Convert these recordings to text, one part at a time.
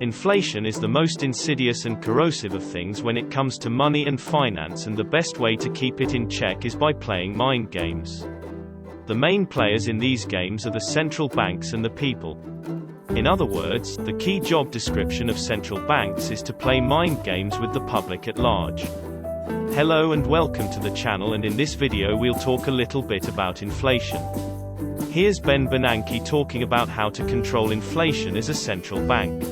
Inflation is the most insidious and corrosive of things when it comes to money and finance, and the best way to keep it in check is by playing mind games. The main players in these games are the central banks and the people. In other words, the key job description of central banks is to play mind games with the public at large. Hello and welcome to the channel, and in this video we'll talk a little bit about inflation. Here's Ben Bernanke talking about how to control inflation as a central bank.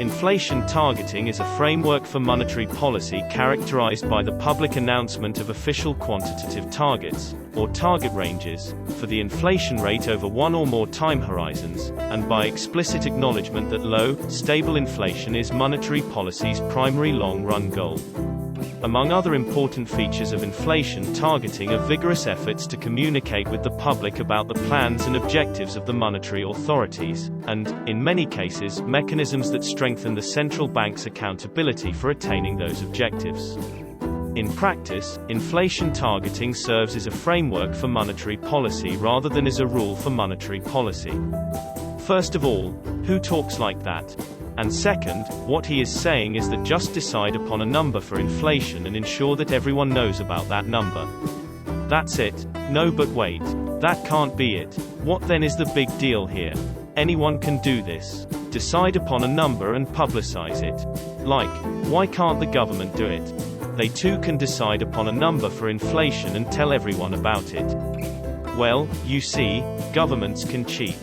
Inflation targeting is a framework for monetary policy characterized by the public announcement of official quantitative targets, or target ranges, for the inflation rate over one or more time horizons, and by explicit acknowledgement that low, stable inflation is monetary policy's primary long-run goal. Among other important features of inflation targeting are vigorous efforts to communicate with the public about the plans and objectives of the monetary authorities, and, in many cases, mechanisms that strengthen the central bank's accountability for attaining those objectives. In practice, inflation targeting serves as a framework for monetary policy rather than as a rule for monetary policy. First of all, who talks like that? And second, what he is saying is that just decide upon a number for inflation and ensure that everyone knows about that number. That's it. No, but wait. That can't be it. What then is the big deal here? Anyone can do this. Decide upon a number and publicize it. Like, why can't the government do it? They too can decide upon a number for inflation and tell everyone about it. Well, you see, governments can cheat.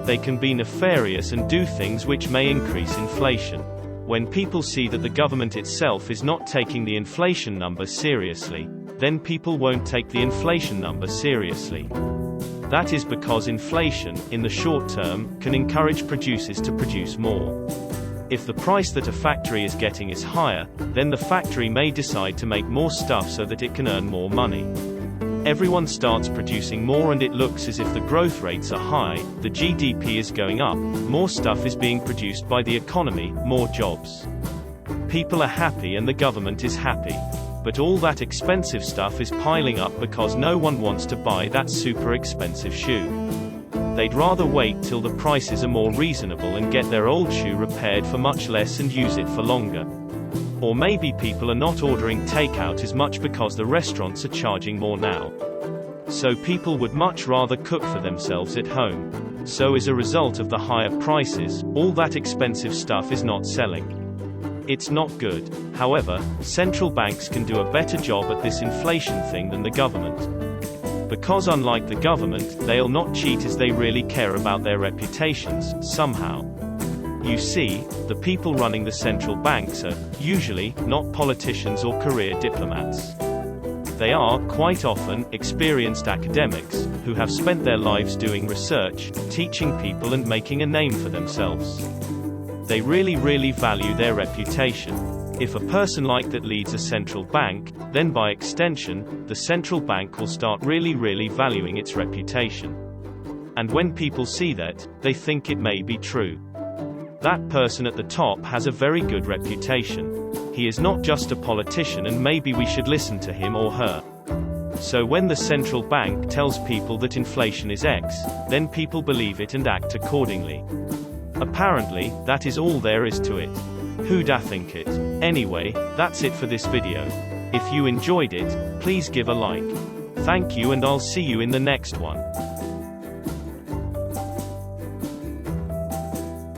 They can be nefarious and do things which may increase inflation. When people see that the government itself is not taking the inflation number seriously, then people won't take the inflation number seriously. That is because inflation, in the short term, can encourage producers to produce more. If the price that a factory is getting is higher, then the factory may decide to make more stuff so that it can earn more money. Everyone starts producing more and it looks as if the growth rates are high, the GDP is going up, more stuff is being produced by the economy, more jobs. People are happy and the government is happy. But all that expensive stuff is piling up because no one wants to buy that super expensive shoe. They'd rather wait till the prices are more reasonable and get their old shoe repaired for much less and use it for longer. Or maybe people are not ordering takeout as much because the restaurants are charging more now. So people would much rather cook for themselves at home. So as a result of the higher prices, all that expensive stuff is not selling. It's not good. However, central banks can do a better job at this inflation thing than the government. Because unlike the government, they'll not cheat as they really care about their reputations, somehow. You see, the people running the central banks are, usually, not politicians or career diplomats. They are, quite often, experienced academics, who have spent their lives doing research, teaching people and making a name for themselves. They really value their reputation. If a person like that leads a central bank, then by extension, the central bank will start really valuing its reputation. And when people see that, they think it may be true. That person at the top has a very good reputation. He is not just a politician and maybe we should listen to him or her. So when the central bank tells people that inflation is X, then people believe it and act accordingly. Apparently, that is all there is to it. Who'da think it? Anyway, that's it for this video. If you enjoyed it, please give a like. Thank you and I'll see you in the next one.